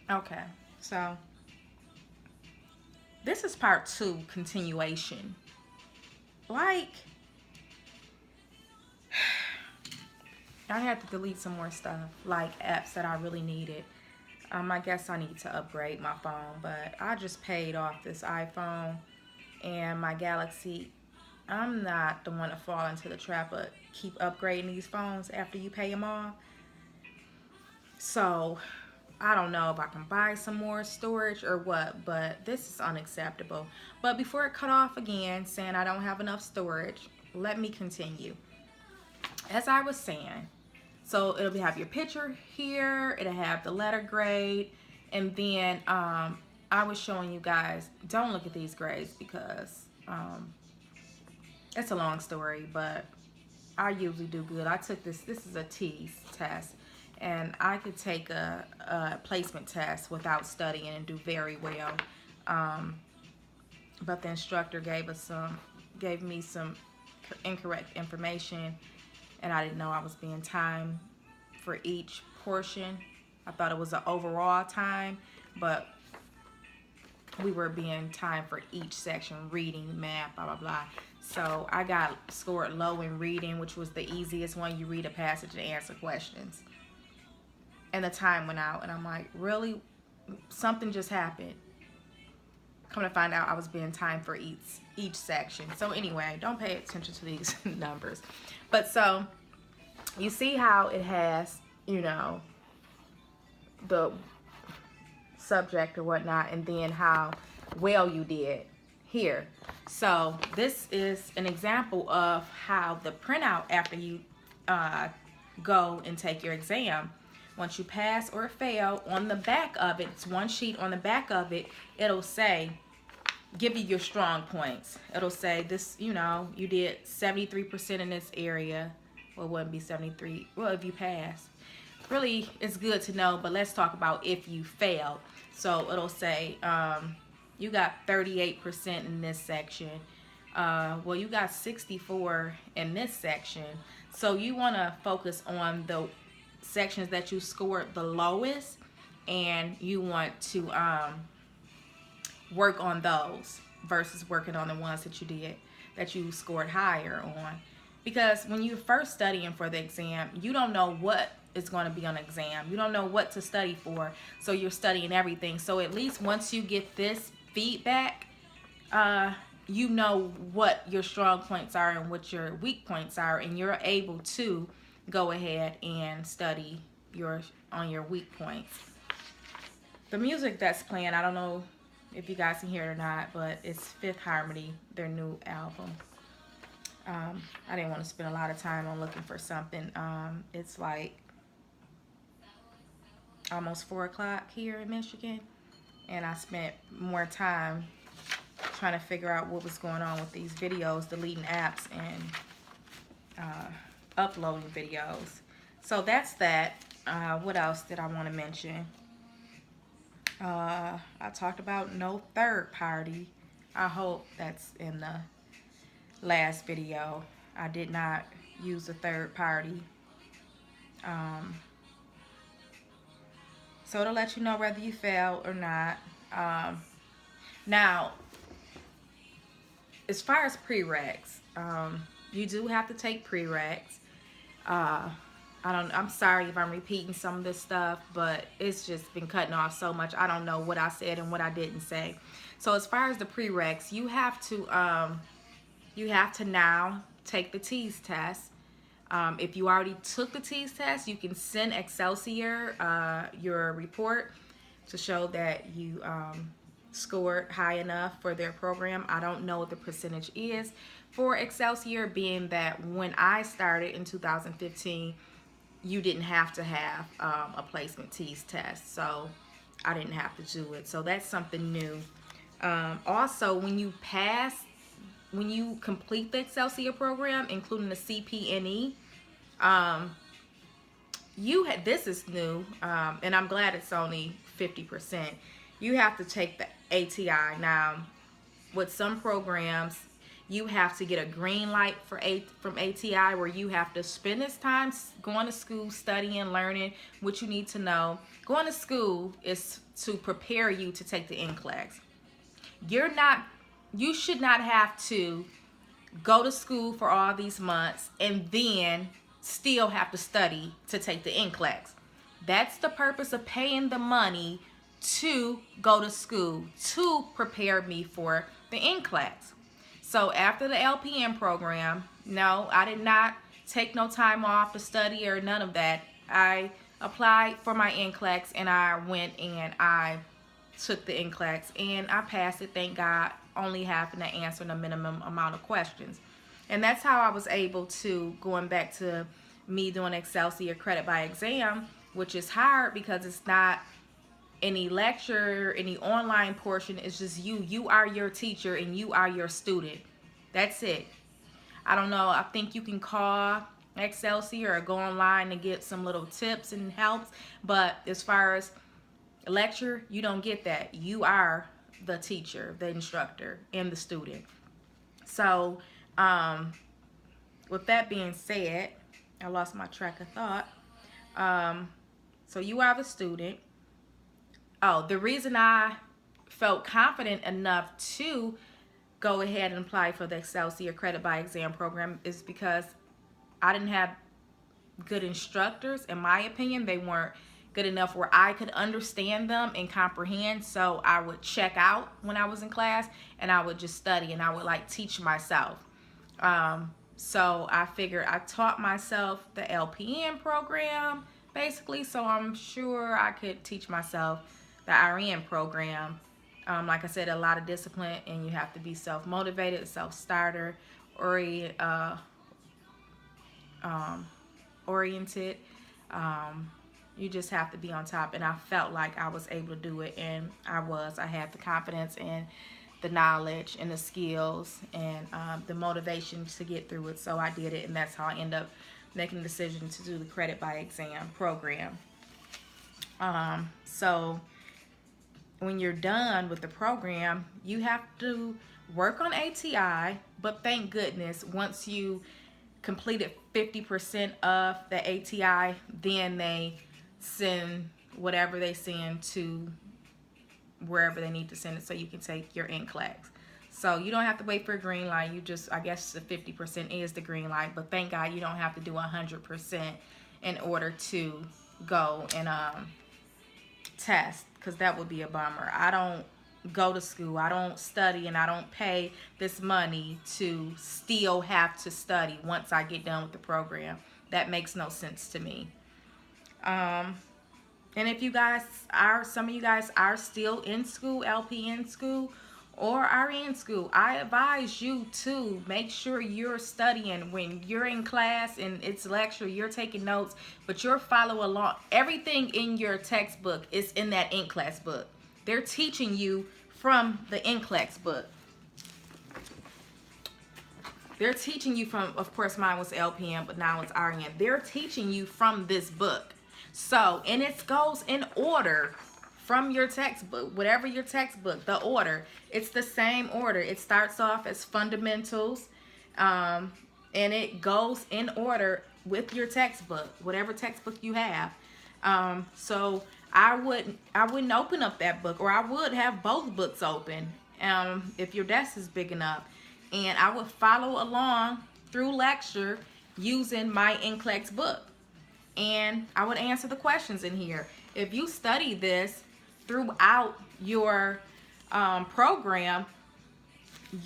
Okay, so this is part two, continuation. Like, I had to delete some more stuff, like apps that I really needed. I guess I need to upgrade my phone, but I just paid off this iPhone and my Galaxy. I'm not the one to fall into the trap of keep upgrading these phones after you pay them off. So I don't know if I can buy some more storage or what, but this is unacceptable. But before it cut off again, saying I don't have enough storage, let me continue. As I was saying, so it'll have your picture here, it'll have the letter grade, and then I was showing you guys, don't look at these grades because it's a long story, but I usually do good. I took this is a TEAS test, and I could take a placement test without studying and do very well. Um, but the instructor gave me some incorrect information, and I didn't know I was being timed for each portion. I thought it was an overall time, but we were being timed for each section, reading, math, blah, blah, blah. So I got scored low in reading, which was the easiest one. You read a passage and answer questions. And the time went out, and I'm like, really? Something just happened. Come to find out, I was being timed for each section. So anyway, don't pay attention to these numbers. But so you see how it has, you know, the subject or whatnot, and then how well you did here. So this is an example of how the printout after you go and take your exam, once you pass or fail, on the back of it, it's one sheet, on the back of it, it'll say, give you your strong points. It'll say this, you know, you did 73% in this area. Well, it wouldn't be 73, well, if you pass. Really, it's good to know, but let's talk about if you failed. So it'll say, you got 38% in this section. Well, you got 64 in this section. So you want to focus on the sections that you scored the lowest, and you want to work on those versus working on the ones that you scored higher on. Because when you're first studying for the exam, you don't know what is going to be on the exam. You don't know what to study for, so you're studying everything. So at least once you get this feedback, you know what your strong points are and what your weak points are, and you're able to go ahead and study on your weak points. The music that's playing, I don't know if you guys can hear it or not, but it's Fifth Harmony, their new album. I didn't want to spend a lot of time on looking for something. It's like almost 4 o'clock here in Michigan, and I spent more time trying to figure out what was going on with these videos, deleting apps and uploading videos. So that's that. What else did I want to mention? I talked about no third party. I hope that's in the last video. I did not use a third party. So it'll let you know whether you failed or not. Now, as far as prereqs, you do have to take prereqs. I'm sorry if I'm repeating some of this stuff, but it's just been cutting off so much. I don't know what I said and what I didn't say. So as far as the prereqs, you have to now take the TEAS test. If you already took the TEAS test, you can send Excelsior your report to show that you scored high enough for their program. I don't know what the percentage is for Excelsior, being that when I started in 2015, you didn't have to have a placement TEAS test, so I didn't have to do it. So that's something new. Also, when you complete the Excelsior program, including the CPNE, this is new, and I'm glad it's only 50%. You have to take the ATI. Now, with some programs, you have to get a green light from ATI, where you have to spend this time going to school, studying, learning what you need to know. Going to school is to prepare you to take the NCLEX. You should not have to go to school for all these months and then still have to study to take the NCLEX. That's the purpose of paying the money to go to school, to prepare me for the NCLEX. So after the LPN program, no, I did not take no time off to study or none of that. I applied for my NCLEX and I went and I took the NCLEX and I passed it, thank God, only having to answer the minimum amount of questions. And that's how I was able to, going back to me doing Excelsior credit by exam, which is hard because it's not any lecture, any online portion. It's just you are your teacher and you are your student. That's it. I don't know, I think you can call Excelsior or go online and get some little tips and helps, but as far as lecture, you don't get that. You are the teacher, the instructor, and the student. So with that being said, I lost my track of thought. So you are the student. Oh, the reason I felt confident enough to go ahead and apply for the Excelsior credit by exam program is because I didn't have good instructors. In my opinion, they weren't good enough where I could understand them and comprehend. So I would check out when I was in class and I would just study and I would like teach myself. So I figured I taught myself the LPN program basically, so I'm sure I could teach myself the RN program. Like I said, a lot of discipline and you have to be self-motivated, self-starter, oriented. You just have to be on top, and I felt like I was able to do it, and I had the confidence and the knowledge and the skills and the motivation to get through it. So I did it, and that's how I ended up making the decision to do the credit by exam program. So when you're done with the program, you have to work on ATI, but thank goodness once you completed 50% of the ATI, then they send whatever they send to wherever they need to send it so you can take your NCLEX. So you don't have to wait for a green light. You just, I guess the 50% is the green light, but thank God you don't have to do 100% in order to go and test, because that would be a bummer. I don't go to school, I don't study, and I don't pay this money to still have to study once I get done with the program. That makes no sense to me. And if you guys are, some of you guys are still in school, LPN school or RN school, I advise you to make sure you're studying. When you're in class and it's lecture, you're taking notes, but you're following along. Everything in your textbook is in that NCLEX book. They're teaching you from the NCLEX book. They're teaching you from, of course mine was LPN, but now it's RN. They're teaching you from this book. So, and it goes in order from your textbook, whatever your textbook, the order, it's the same order. It starts off as fundamentals, and it goes in order with your textbook, whatever textbook you have. So I wouldn't open up that book, or I would have both books open, if your desk is big enough, and I would follow along through lecture using my NCLEX book. And I would answer the questions in here. If you study this throughout your program,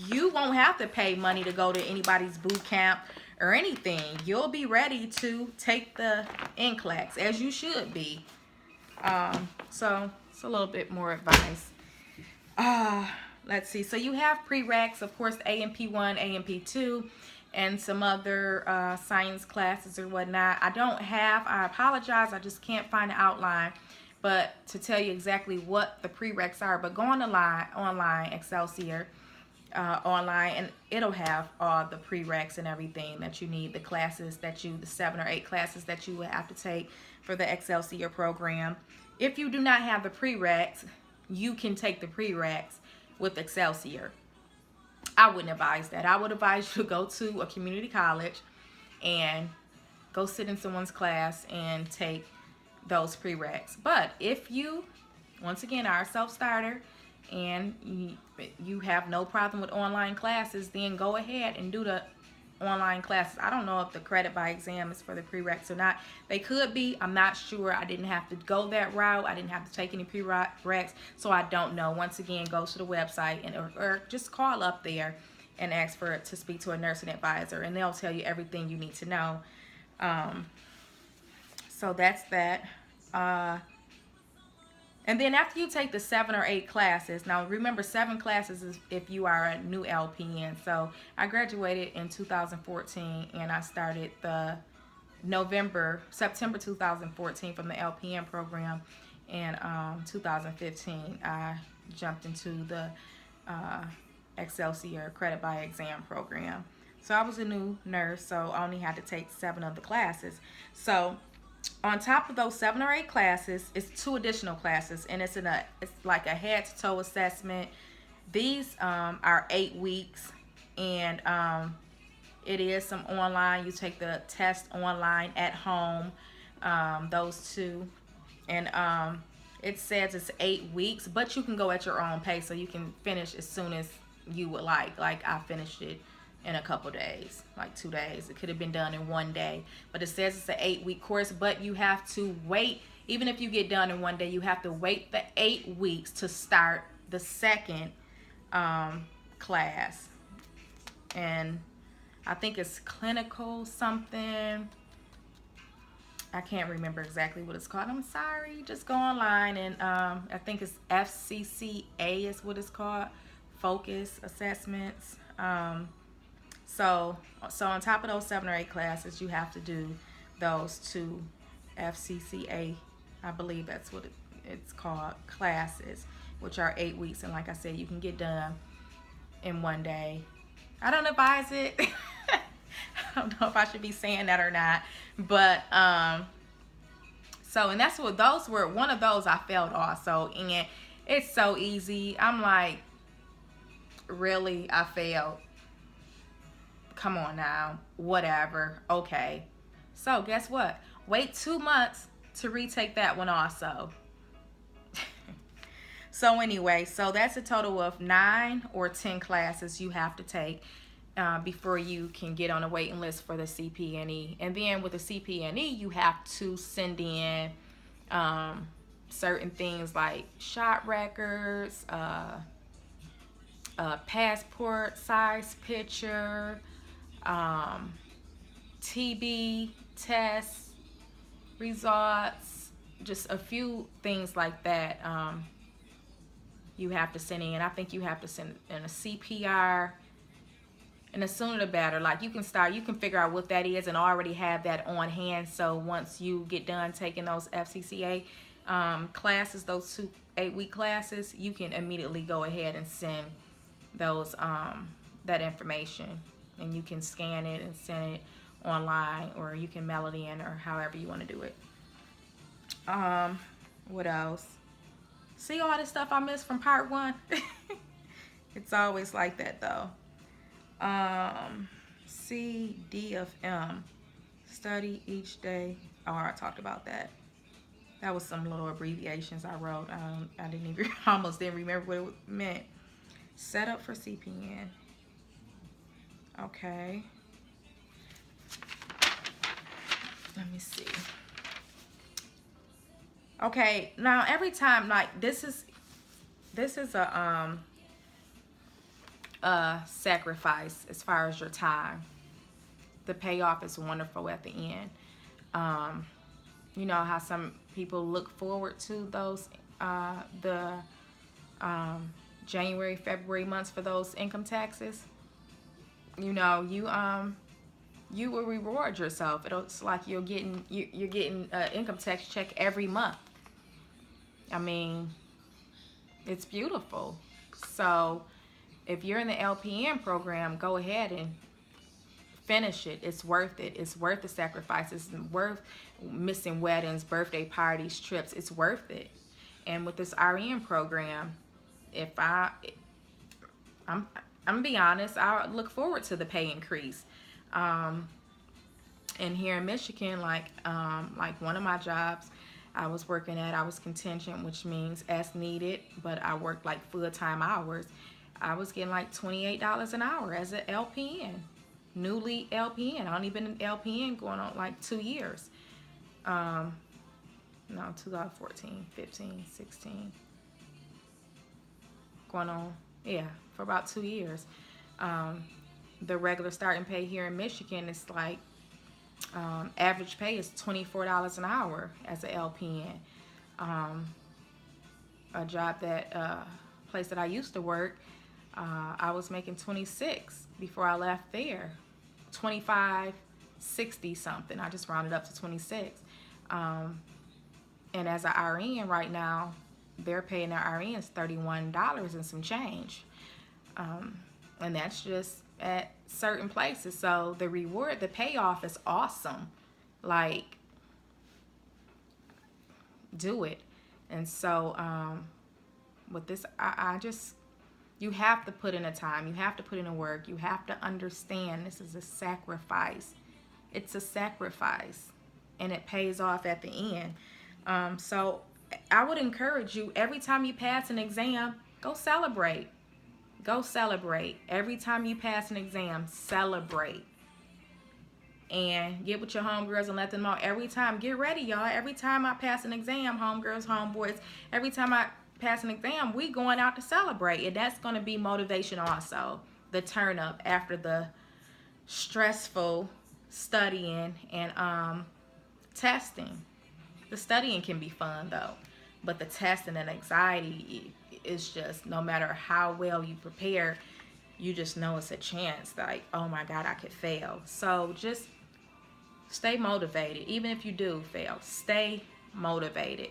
you won't have to pay money to go to anybody's boot camp or anything. You'll be ready to take the NCLEX, as you should be. So it's a little bit more advice. Let's see. So you have prereqs, of course, A&P1, A&P2, and some other science classes or whatnot. I apologize, I just can't find the outline, but to tell you exactly what the prereqs are. But go on online, Excelsior online, and it'll have all the prereqs and everything that you need, the classes that the 7 or 8 classes that you would have to take for the Excelsior program. If you do not have the prereqs, you can take the prereqs with Excelsior. I wouldn't advise that. I would advise you to go to a community college and go sit in someone's class and take those prereqs. But if you, once again, are a self-starter and you have no problem with online classes, then go ahead and do the online classes. I don't know if the credit by exam is for the prereqs or not. They could be. I'm not sure. I didn't have to go that route. I didn't have to take any prereqs, so I don't know. Once again, go to the website and or just call up there and ask to speak to a nursing advisor, and they'll tell you everything you need to know. So that's that. And then after you take the 7 or 8 classes, now remember 7 classes is if you are a new LPN. So I graduated in 2014 and I started the September 2014 from the LPN program. And 2015 I jumped into the Excelsior credit by exam program. So I was a new nurse, so I only had to take 7 of the classes. So on top of those 7 or 8 classes, it's 2 additional classes, and it's like a head to toe assessment. These are 8 weeks, and it is some online. You take the test online at home, those 2, and it says it's 8 weeks, but you can go at your own pace, so you can finish as soon as you would like. Like I finished it in a couple days, like 2 days. It could have been done in 1 day, but it says it's an 8-week course, but you have to wait. Even if you get done in 1 day, you have to wait the 8 weeks to start the second class. And I think it's clinical something. I can't remember exactly what it's called. I'm sorry. Just go online and I think it's FCCA is what it's called. Focus assessments. So on top of those 7 or 8 classes, you have to do those 2 FCCA, I believe that's what it's called, classes, which are 8 weeks. And like I said, you can get done in 1 day. I don't advise it. I don't know if I should be saying that or not. But, and that's what those were. One of those I failed also. And it's so easy. I'm like, really? I failed? Come on now, whatever, okay. So guess what? Wait 2 months to retake that one also. So anyway, so that's a total of 9 or 10 classes you have to take before you can get on a waiting list for the CPNE. And then with the CPNE, you have to send in certain things like shot records, passport size picture, TB tests, results, just a few things like that. You have to send in. I think you have to send in a CPR, and the sooner the better. Like you can figure out what that is and already have that on hand. So once you get done taking those FCCA classes, those 2 8-week classes, you can immediately go ahead and send those that information. And you can scan it and send it online, or you can mail it in, or however you want to do it. What else? See all this stuff I missed from part 1? It's always like that though. C, D of M. Study each day. Oh, I talked about that. That was some little abbreviations I wrote. I didn't even, almost didn't remember what it meant. Set up for CPN. Okay. Let me see. Okay, now every time, like this is a sacrifice as far as your time. The payoff is wonderful at the end. You know how some people look forward to those the January, February months for those income taxes. You know, you will reward yourself. It's like you're getting an income tax check every month. I mean, it's beautiful. So if you're in the LPN program, go ahead and finish it. It's worth it. It's worth the sacrifices. It's worth missing weddings, birthday parties, trips. It's worth it. And with this RN program, I'm gonna be honest, I look forward to the pay increase. Um, and here in Michigan, like one of my jobs I was working at, I was contingent, which means as needed, but I worked like full-time hours. I was getting like $28 an hour as an LPN, newly LPN. I only been an LPN going on like 2 years. Um, no, 2014, 15, 16, going on, yeah, for about 2 years. Um, the regular starting pay here in Michigan is like average pay is $24 an hour as a LPN. Um, a job that place that I used to work, I was making 26 before I left there, 25, 60 something. I just rounded up to 26. Um, and as an RN right now, they're paying their RNs $31 and some change. Um, and that's just at certain places. So the reward, the payoff is awesome. Like, do it. And so with this, I just, you have to put in the time. You have to put in the work. You have to understand this is a sacrifice. It's a sacrifice. And it pays off at the end. So I would encourage you, every time you pass an exam, go celebrate. Go celebrate. Every time you pass an exam, celebrate. And get with your homegirls and let them know every time. Get ready, y'all. Every time I pass an exam, homegirls, homeboys, every time I pass an exam, we going out to celebrate. And that's going to be motivation also. The turn up after the stressful studying and testing. The studying can be fun though, but the testing and anxiety is just, no matter how well you prepare, you just know it's a chance. Like, oh my God, I could fail. So just stay motivated. Even if you do fail, stay motivated.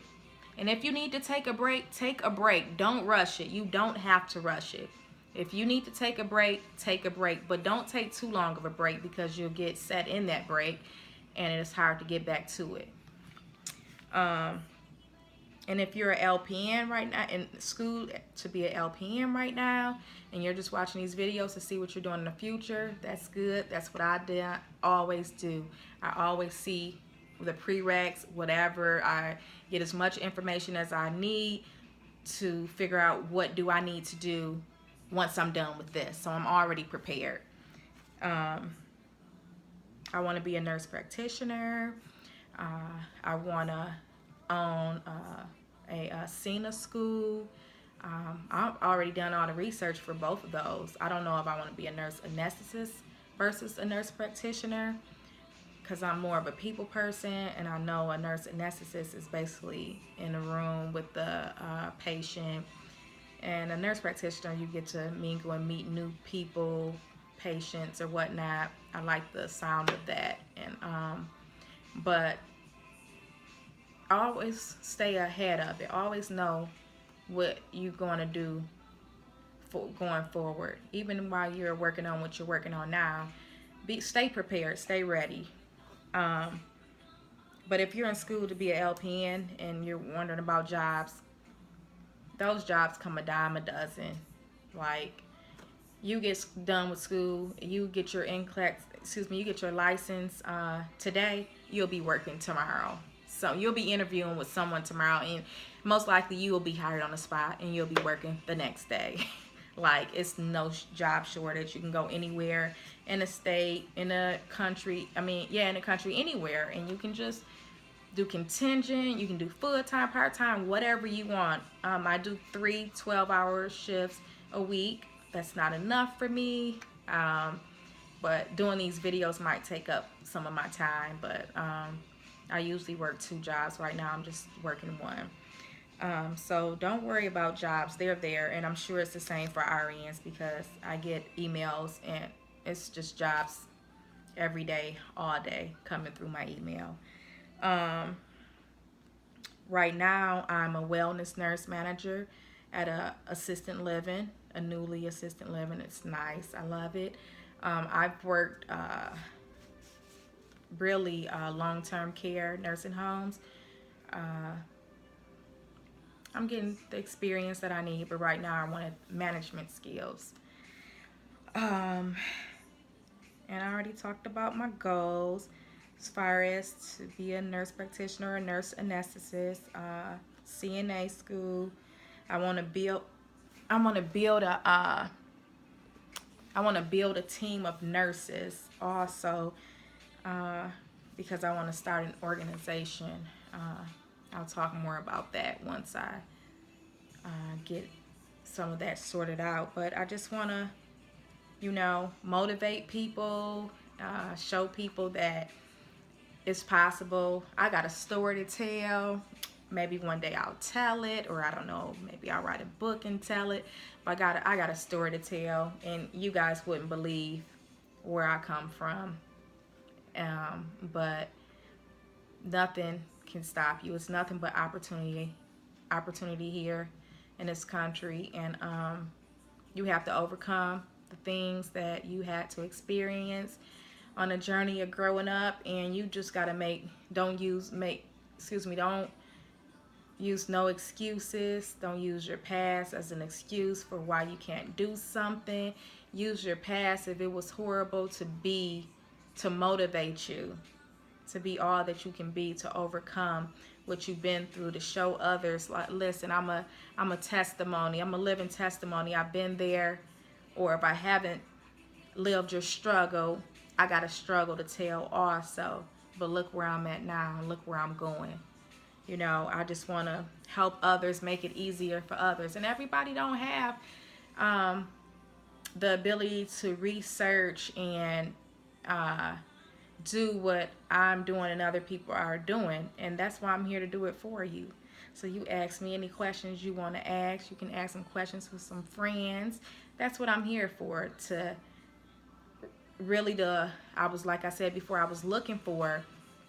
And if you need to take a break, take a break. Don't rush it. You don't have to rush it. If you need to take a break, take a break. But don't take too long of a break, because you'll get set in that break and it's hard to get back to it. And if you're an LPN right now, in school to be an LPN right now, and you're just watching these videos to see what you're doing in the future, that's good. That's what I always do. I always see the prereqs, whatever. I get as much information as I need to figure out what do I need to do once I'm done with this. So I'm already prepared. I want to be a nurse practitioner. I want to own a CNA school. I've already done all the research for both of those. I don't know if I want to be a nurse anesthetist versus a nurse practitioner, because I'm more of a people person, and I know a nurse anesthetist is basically in a room with the patient, and a nurse practitioner, you get to mingle and meet new people, patients or whatnot. I like the sound of that. And but always stay ahead of it. Always know what you're going to do for going forward. Even while you're working on what you're working on now, stay prepared, stay ready. But if you're in school to be an LPN and you're wondering about jobs, those jobs come a dime a dozen. Like, you get done with school, you get your you get your license today, you'll be working tomorrow. So you'll be interviewing with someone tomorrow, and most likely you will be hired on the spot, and you'll be working the next day. Like, it's no job shortage. You can go anywhere in a state, in a country. I mean, yeah, in a country, anywhere, and you can just do contingent. You can do full-time, part-time, whatever you want. I do 3 12-hour shifts a week. That's not enough for me, but doing these videos might take up some of my time. But I usually work 2 jobs. Right now I'm just working 1. So don't worry about jobs. They're there, and I'm sure it's the same for RNs, because I get emails and it's just jobs every day, all day, coming through my email. Right now I'm a wellness nurse manager at a assisted living, a newly assisted living. It's nice. I love it. I've worked really long-term care nursing homes. I'm getting the experience that I need, but right now I wanted management skills. And I already talked about my goals as far as to be a nurse practitioner, a nurse anesthetist, CNA school. I want to build. I want to build a. I want to build a team of nurses also, uh, because I want to start an organization. I'll talk more about that once I get some of that sorted out. But I just want to, motivate people, show people that it's possible. I got a story to tell. Maybe one day I'll tell it, or I don't know, maybe I'll write a book and tell it. But I got a story to tell, and you guys wouldn't believe where I come from. But nothing can stop you. It's nothing but opportunity here in this country, and you have to overcome the things that you had to experience on a journey of growing up, and you just gotta don't use no excuses. Don't use your past as an excuse for why you can't do something. Use your past, if it was horrible, to motivate you to be all that you can be, to overcome what you've been through, to show others, like, listen, I'm a testimony. I'm a living testimony. I've been there. Or if I haven't lived your struggle, I got a struggle to tell also. But look where I'm at now, and look where I'm going. I just want to help others, make it easier for others. And everybody don't have the ability to research and do what I'm doing and other people are doing. And that's why I'm here to do it for you. So you ask me any questions you want to ask. You can ask some questions with some friends. That's what I'm here for. Like I said before, I was looking for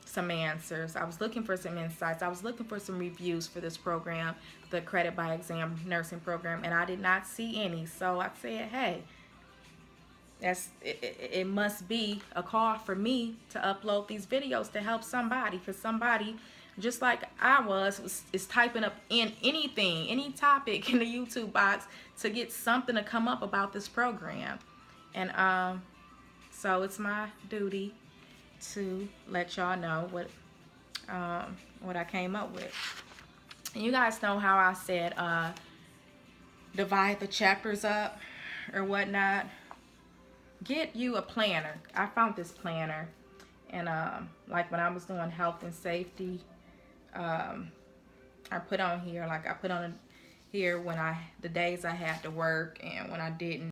some answers. I was looking for some insights. I was looking for some reviews for this program, the Credit by Exam nursing program, and I did not see any. So I said, hey, it must be a call for me to upload these videos to help somebody, because somebody just like I is typing up in any topic in the YouTube box to get something to come up about this program. And so it's my duty to let y'all know what I came up with. And you guys know how I said divide the chapters up or whatnot. Get you a planner. I found this planner, and like when I was doing health and safety, I put on here when the days I had to work and when I didn't.